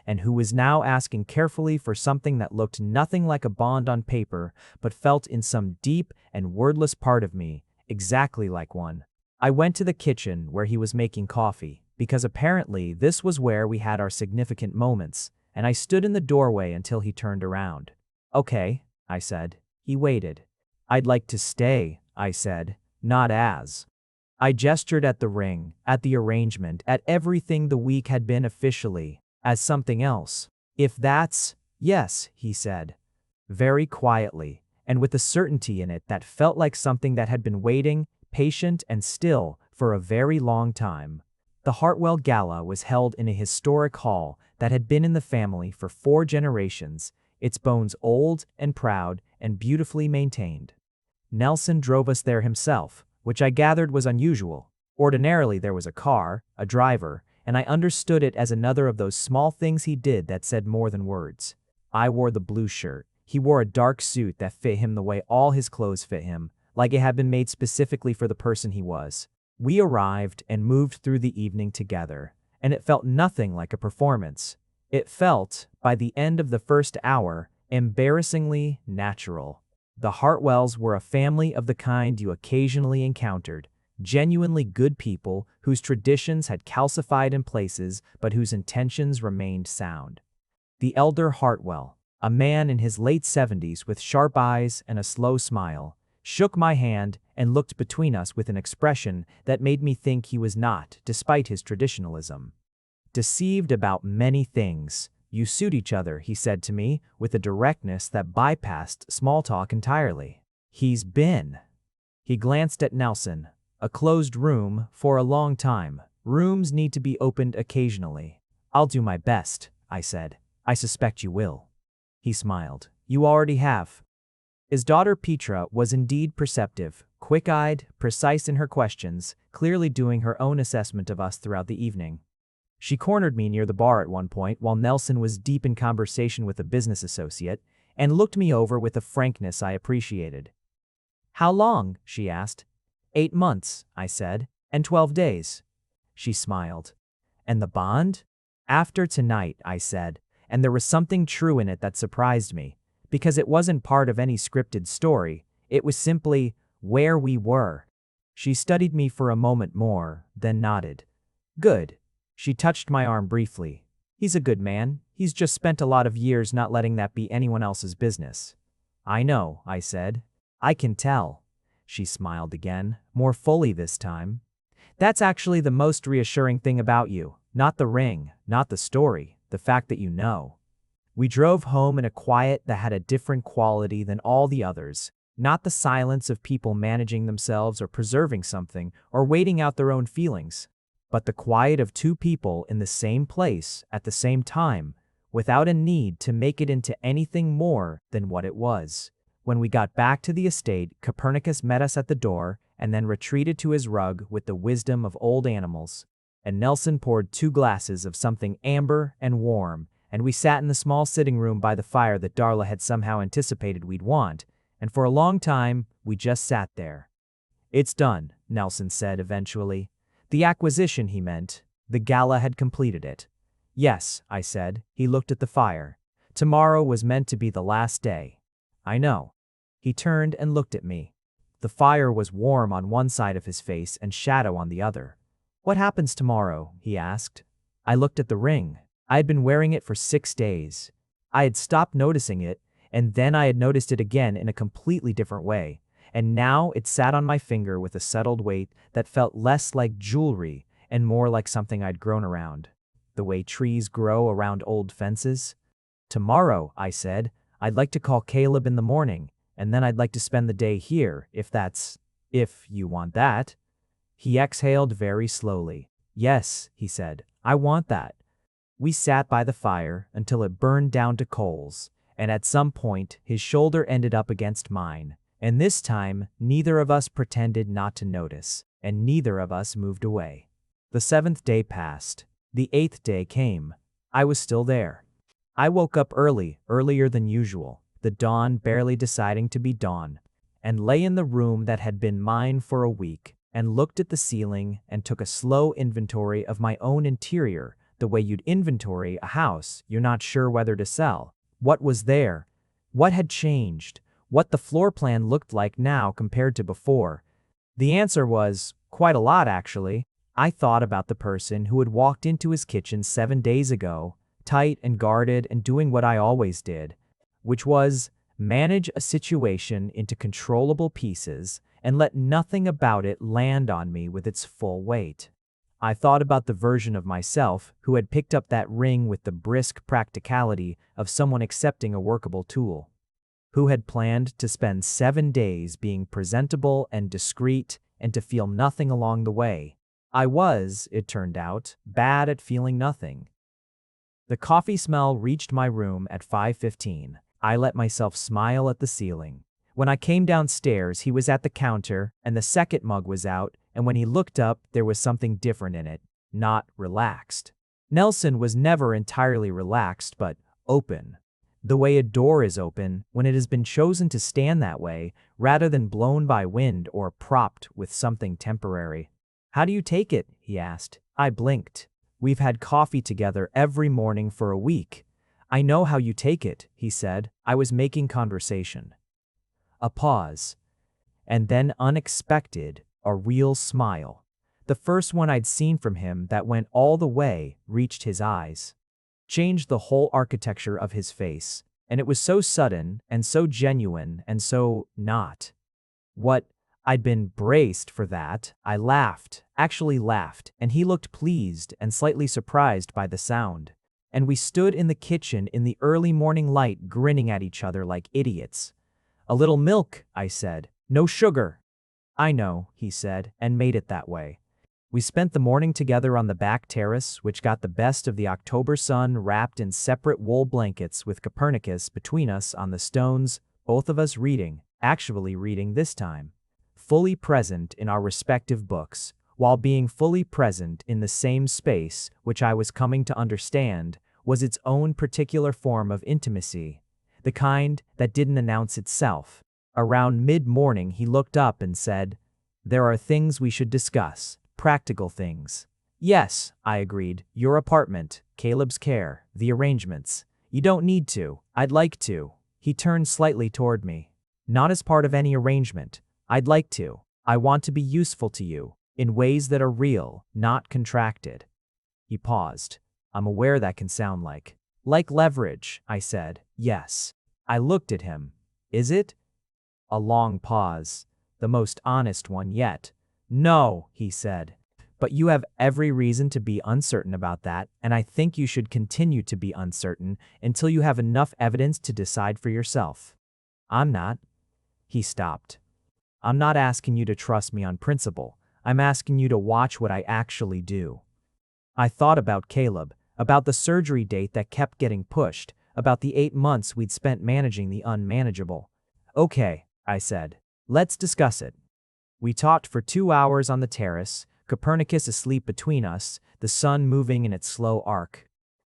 and who was now asking carefully for something that looked nothing like a bond on paper but felt in some deep and wordless part of me exactly like one. I went to the kitchen where he was making coffee, because apparently this was where we had our significant moments, and I stood in the doorway until he turned around. Okay, I said. He waited. I'd like to stay, I said, not as. I gestured at the ring, at the arrangement, at everything the week had been officially, as something else. If that's, yes, he said. Very quietly, and with a certainty in it that felt like something that had been waiting, patient and still, for a very long time. The Hartwell Gala was held in a historic hall that had been in the family for 4 generations, its bones old and proud and beautifully maintained. Nelson drove us there himself, which I gathered was unusual. Ordinarily there was a car, a driver, and I understood it as another of those small things he did that said more than words. I wore the blue shirt. He wore a dark suit that fit him the way all his clothes fit him, like it had been made specifically for the person he was. We arrived and moved through the evening together, and it felt nothing like a performance. It felt, by the end of the first hour, embarrassingly natural. The Hartwells were a family of the kind you occasionally encountered, genuinely good people whose traditions had calcified in places but whose intentions remained sound. The elder Hartwell, a man in his late 70s with sharp eyes and a slow smile, shook my hand and looked between us with an expression that made me think he was not, despite his traditionalism, deceived about many things. You suit each other, he said to me, with a directness that bypassed small talk entirely. He's been. He glanced at Nelson. A closed room for a long time. Rooms need to be opened occasionally. I'll do my best, I said. I suspect you will. He smiled. You already have. His daughter Petra was indeed perceptive, quick-eyed, precise in her questions, clearly doing her own assessment of us throughout the evening. She cornered me near the bar at one point while Nelson was deep in conversation with a business associate, and looked me over with a frankness I appreciated. How long? She asked. 8 months, I said, and 12 days. She smiled. And the bond? After tonight, I said, and there was something true in it that surprised me, because it wasn't part of any scripted story, it was simply where we were. She studied me for a moment more, then nodded. Good. She touched my arm briefly. He's a good man, He's just spent a lot of years not letting that be anyone else's business. I know, I said. I can tell. She smiled again, more fully this time. That's actually the most reassuring thing about you. Not the ring, not the story, the fact that you know. We drove home in a quiet that had a different quality than all the others, not the silence of people managing themselves or preserving something or waiting out their own feelings, but the quiet of two people in the same place at the same time, without a need to make it into anything more than what it was. When we got back to the estate, Copernicus met us at the door and then retreated to his rug with the wisdom of old animals, and Nelson poured 2 glasses of something amber and warm, and we sat in the small sitting room by the fire that Darla had somehow anticipated we'd want, and for a long time, we just sat there. It's done, Nelson said eventually. The acquisition, he meant. The gala had completed it. Yes, I said. He looked at the fire. Tomorrow was meant to be the last day. I know. He turned and looked at me. The fire was warm on one side of his face and shadow on the other. What happens tomorrow? He asked. I looked at the ring. I had been wearing it for 6 days. I had stopped noticing it, and then I had noticed it again in a completely different way, and now it sat on my finger with a settled weight that felt less like jewelry and more like something I'd grown around. The way trees grow around old fences. Tomorrow, I said, I'd like to call Caleb in the morning, and then I'd like to spend the day here, if you want that. He exhaled very slowly. Yes, he said, I want that. We sat by the fire until it burned down to coals, and at some point his shoulder ended up against mine, and this time neither of us pretended not to notice, and neither of us moved away. The 7th day passed. The 8th day came. I was still there. I woke up early, earlier than usual, the dawn barely deciding to be dawn, and lay in the room that had been mine for a week, and looked at the ceiling and took a slow inventory of my own interior, the way you'd inventory a house you're not sure whether to sell. What was there? What had changed? What the floor plan looked like now compared to before? The answer was, quite a lot actually. I thought about the person who had walked into his kitchen 7 days ago, tight and guarded and doing what I always did, which was manage a situation into controllable pieces and let nothing about it land on me with its full weight. I thought about the version of myself who had picked up that ring with the brisk practicality of someone accepting a workable tool, who had planned to spend 7 days being presentable and discreet and to feel nothing along the way. I was, it turned out, bad at feeling nothing. The coffee smell reached my room at 5:15. I let myself smile at the ceiling. When I came downstairs, he was at the counter, and the second mug was out, and when he looked up, there was something different in it, not relaxed. Nelson was never entirely relaxed, but open. The way a door is open when it has been chosen to stand that way, rather than blown by wind or propped with something temporary. How do you take it? He asked. I blinked. We've had coffee together every morning for a week. I know how you take it, he said. I was making conversation. A pause. And then unexpected, a real smile. The first one I'd seen from him that went all the way, reached his eyes. Changed the whole architecture of his face. And it was so sudden, and so genuine, and so not. What? I'd been braced for that. I laughed, actually laughed, and he looked pleased and slightly surprised by the sound. And we stood in the kitchen in the early morning light grinning at each other like idiots. A little milk, I said. No sugar. I know, he said, and made it that way. We spent the morning together on the back terrace, which got the best of the October sun, wrapped in separate wool blankets with Copernicus between us on the stones, both of us reading, actually reading this time. Fully present in our respective books, while being fully present in the same space, which I was coming to understand, was its own particular form of intimacy, the kind that didn't announce itself. Around mid-morning he looked up and said, "There are things we should discuss, practical things." "Yes," I agreed, "your apartment, Caleb's care, the arrangements. You don't need to. I'd like to." He turned slightly toward me. "Not as part of any arrangement. I'd like to. I want to be useful to you, in ways that are real, not contracted." He paused. I'm aware that can sound like Like leverage, I said. Yes. I looked at him. Is it? A long pause. The most honest one yet. No, he said. But you have every reason to be uncertain about that, and I think you should continue to be uncertain until you have enough evidence to decide for yourself. I'm not. He stopped. I'm not asking you to trust me on principle. I'm asking you to watch what I actually do. I thought about Caleb, about the surgery date that kept getting pushed, about the 8 months we'd spent managing the unmanageable. Okay, I said. Let's discuss it. We talked for 2 hours on the terrace, Copernicus asleep between us, the sun moving in its slow arc.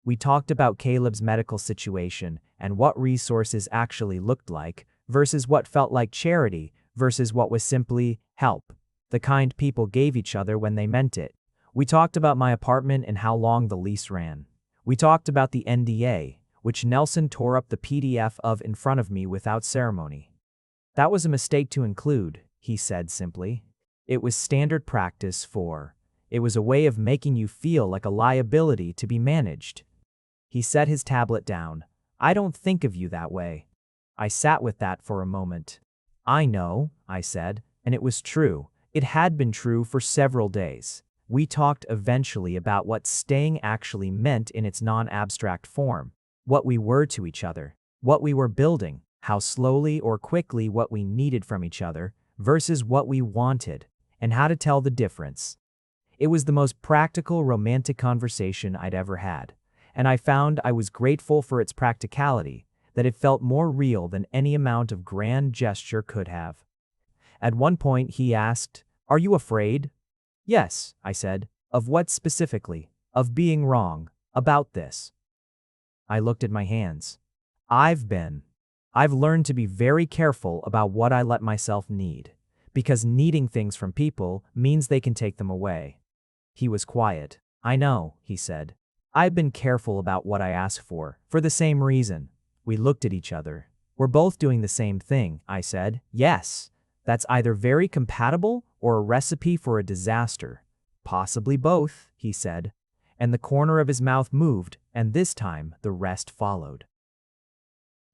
We talked about Caleb's medical situation and what resources actually looked like versus what felt like charity versus what was simply help, the kind people gave each other when they meant it. We talked about my apartment and how long the lease ran. We talked about the NDA, which Nelson tore up the PDF of in front of me without ceremony. That was a mistake to include, he said simply. It was standard practice it was a way of making you feel like a liability to be managed. He set his tablet down. I don't think of you that way. I sat with that for a moment. I know, I said, and it was true. It had been true for several days. We talked eventually about what staying actually meant in its non-abstract form, what we were to each other, what we were building, how slowly or quickly what we needed from each other versus what we wanted, and how to tell the difference. It was the most practical, romantic conversation I'd ever had, and I found I was grateful for its practicality, that it felt more real than any amount of grand gesture could have. At one point he asked, "Are you afraid?" "Yes," I said. "Of what specifically?" "Of being wrong. About this." I looked at my hands. I've learned to be very careful about what I let myself need, because needing things from people means they can take them away. He was quiet. "I know," he said. "I've been careful about what I ask for the same reason." We looked at each other. "We're both doing the same thing," I said. "Yes. That's either very compatible or a recipe for a disaster." "Possibly both," he said, and the corner of his mouth moved, and this time the rest followed.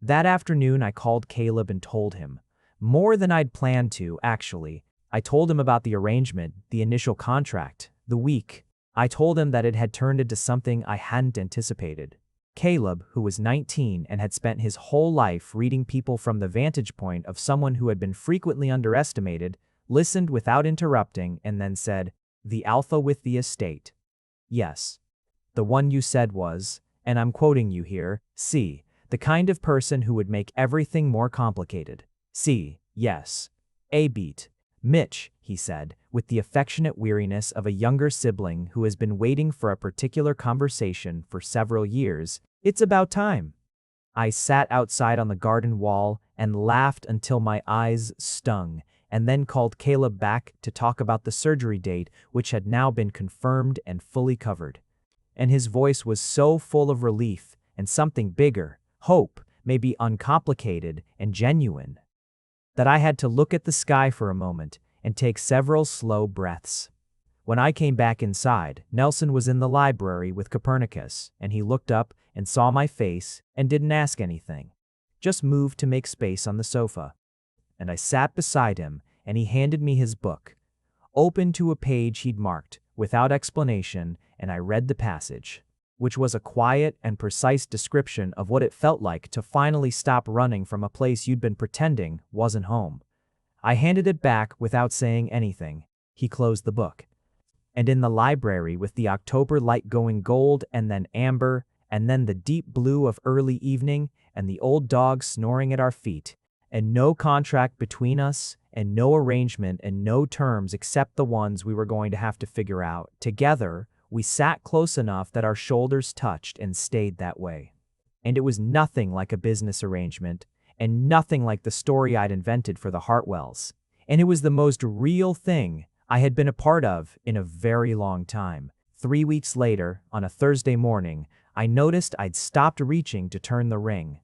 That afternoon I called Caleb and told him. More than I'd planned to, actually. I told him about the arrangement, the initial contract, the week. I told him that it had turned into something I hadn't anticipated. Caleb, who was 19 and had spent his whole life reading people from the vantage point of someone who had been frequently underestimated, listened without interrupting and then said, "The alpha with the estate." "Yes. The one you said was, and I'm quoting you here, C, the kind of person who would make everything more complicated. C, yes. A beat. Mitch," he said, with the affectionate weariness of a younger sibling who has been waiting for a particular conversation for several years, "it's about time." I sat outside on the garden wall and laughed until my eyes stung, and then called Caleb back to talk about the surgery date, which had now been confirmed and fully covered. And his voice was so full of relief and something bigger, hope, maybe uncomplicated and genuine, that I had to look at the sky for a moment and take several slow breaths. When I came back inside, Nelson was in the library with Copernicus, and he looked up and saw my face and didn't ask anything, just moved to make space on the sofa. And I sat beside him, and he handed me his book, open to a page he'd marked, without explanation, and I read the passage, which was a quiet and precise description of what it felt like to finally stop running from a place you'd been pretending wasn't home. I handed it back without saying anything. He closed the book. And in the library, with the October light going gold and then amber, and then the deep blue of early evening, and the old dog snoring at our feet, and no contract between us, and no arrangement and no terms except the ones we were going to have to figure out together, we sat close enough that our shoulders touched and stayed that way. And it was nothing like a business arrangement, and nothing like the story I'd invented for the Hartwells. And it was the most real thing I had been a part of in a very long time. 3 weeks later, on a Thursday morning, I noticed I'd stopped reaching to turn the ring.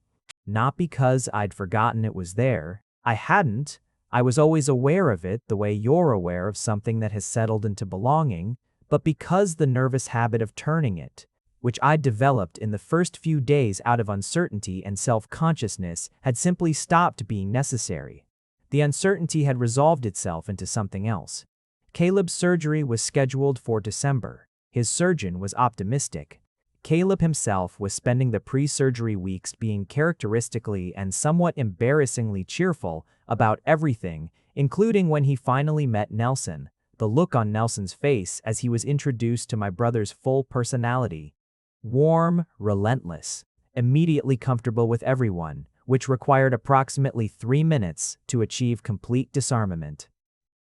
Not because I'd forgotten it was there. I hadn't. I was always aware of it the way you're aware of something that has settled into belonging, but because the nervous habit of turning it, which I'd developed in the first few days out of uncertainty and self-consciousness, had simply stopped being necessary. The uncertainty had resolved itself into something else. Caleb's surgery was scheduled for December. His surgeon was optimistic. Caleb himself was spending the pre-surgery weeks being characteristically and somewhat embarrassingly cheerful about everything, including when he finally met Nelson. The look on Nelson's face as he was introduced to my brother's full personality. Warm, relentless, immediately comfortable with everyone, which required approximately 3 minutes to achieve complete disarmament.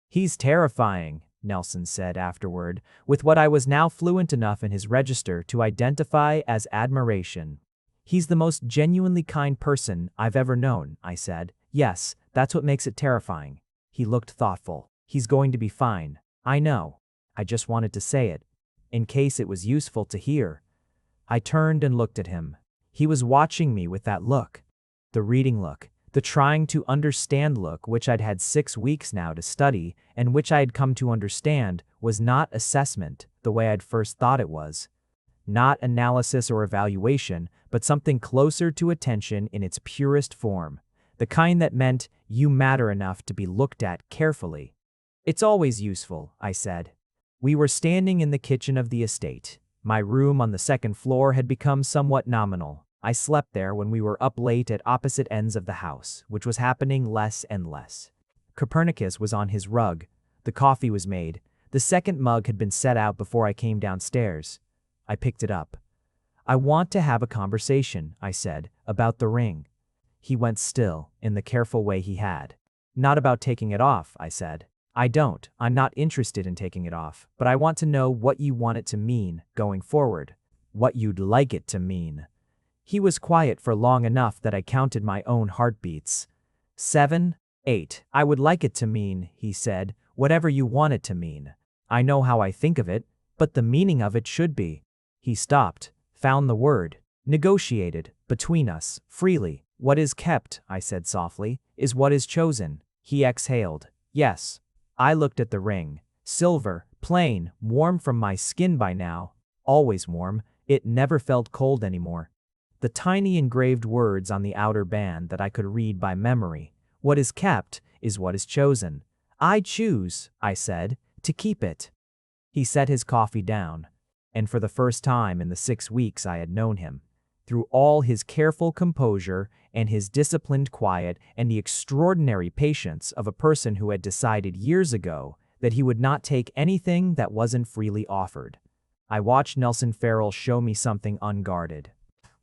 "He's terrifying," Nelson said afterward, with what I was now fluent enough in his register to identify as admiration. "He's the most genuinely kind person I've ever known," I said. "Yes, that's what makes it terrifying." He looked thoughtful. "He's going to be fine." "I know. I just wanted to say it, in case it was useful to hear." I turned and looked at him. He was watching me with that look. The reading look. The trying to understand look, which I'd had 6 weeks now to study, and which I had come to understand was not assessment the way I'd first thought it was. Not analysis or evaluation, but something closer to attention in its purest form. The kind that meant you matter enough to be looked at carefully. "It's always useful," I said. We were standing in the kitchen of the estate. My room on the second floor had become somewhat nominal. I slept there when we were up late at opposite ends of the house, which was happening less and less. Copernicus was on his rug. The coffee was made. The second mug had been set out before I came downstairs. I picked it up. "I want to have a conversation," I said, "about the ring." He went still, in the careful way he had. "Not about taking it off," I said. I'm not interested in taking it off, but I want to know what you want it to mean going forward. What you'd like it to mean." He was quiet for long enough that I counted my own heartbeats. 7, 8. "I would like it to mean," he said, "whatever you want it to mean. I know how I think of it, but the meaning of it should be." He stopped, found the word, negotiated, between us, freely. "What is kept," I said softly, "is what is chosen." He exhaled. "Yes." I looked at the ring. Silver, plain, warm from my skin by now. Always warm. It never felt cold anymore. The tiny engraved words on the outer band that I could read by memory. "What is kept is what is chosen." "I choose," I said, "to keep it." He set his coffee down, and for the first time in the 6 weeks I had known him, through all his careful composure and his disciplined quiet and the extraordinary patience of a person who had decided years ago that he would not take anything that wasn't freely offered, I watched Nelson Farrell show me something unguarded,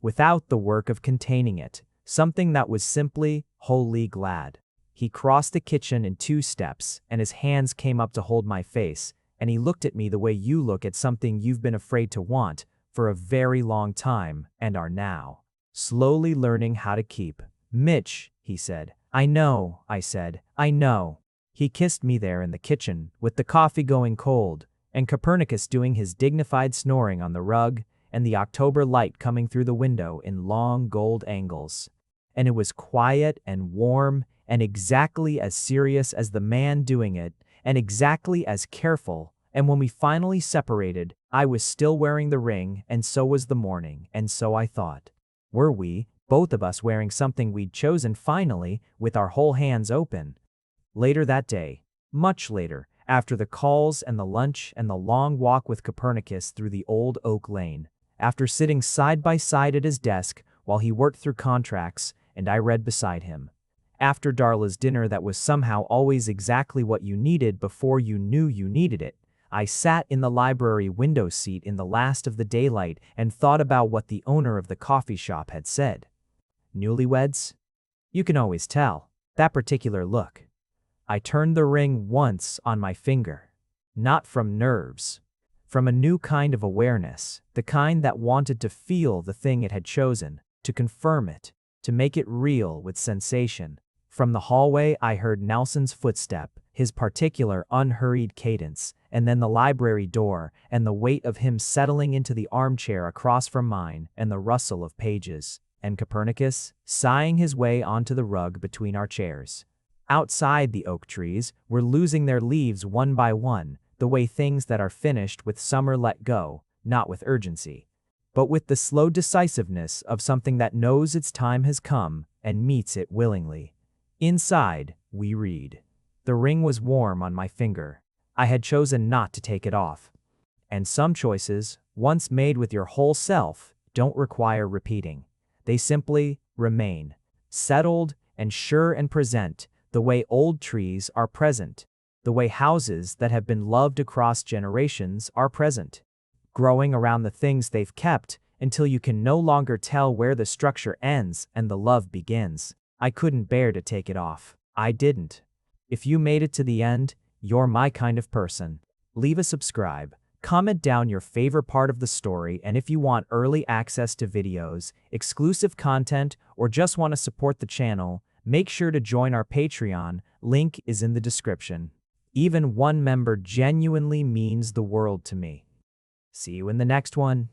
without the work of containing it, something that was simply, wholly glad. He crossed the kitchen in 2 steps, and his hands came up to hold my face, and he looked at me the way you look at something you've been afraid to want for a very long time and are now slowly learning how to keep. "Mitch," he said. "I know," I said. "I know." He kissed me there in the kitchen, with the coffee going cold, and Copernicus doing his dignified snoring on the rug, and the October light coming through the window in long gold angles. And it was quiet and warm and exactly as serious as the man doing it, and exactly as careful. And when we finally separated, I was still wearing the ring, and so was the morning, and so I thought. Were we, both of us, wearing something we'd chosen finally, with our whole hands open? Later that day, much later, after the calls and the lunch and the long walk with Copernicus through the old oak lane, after sitting side by side at his desk while he worked through contracts and I read beside him, after Darla's dinner that was somehow always exactly what you needed before you knew you needed it, I sat in the library window seat in the last of the daylight and thought about what the owner of the coffee shop had said. Newlyweds? You can always tell. That particular look. I turned the ring once on my finger. Not from nerves. From a new kind of awareness, the kind that wanted to feel the thing it had chosen, to confirm it, to make it real with sensation. From the hallway I heard Nelson's footstep, his particular unhurried cadence, and then the library door, and the weight of him settling into the armchair across from mine, and the rustle of pages, and Copernicus, sighing his way onto the rug between our chairs. Outside, the oak trees were losing their leaves one by one, the way things that are finished with summer let go, not with urgency. but with the slow decisiveness of something that knows its time has come and meets it willingly. Inside, we read. The ring was warm on my finger. I had chosen not to take it off. And some choices, once made with your whole self, don't require repeating. They simply remain, settled and sure and present, the way old trees are present, the way houses that have been loved across generations are present, growing around the things they've kept until you can no longer tell where the structure ends and the love begins. I couldn't bear to take it off. I didn't. If you made it to the end, you're my kind of person. Leave a subscribe. Comment down your favorite part of the story, and if you want early access to videos, exclusive content, or just want to support the channel, make sure to join our Patreon. Link is in the description. Even one member genuinely means the world to me. See you in the next one.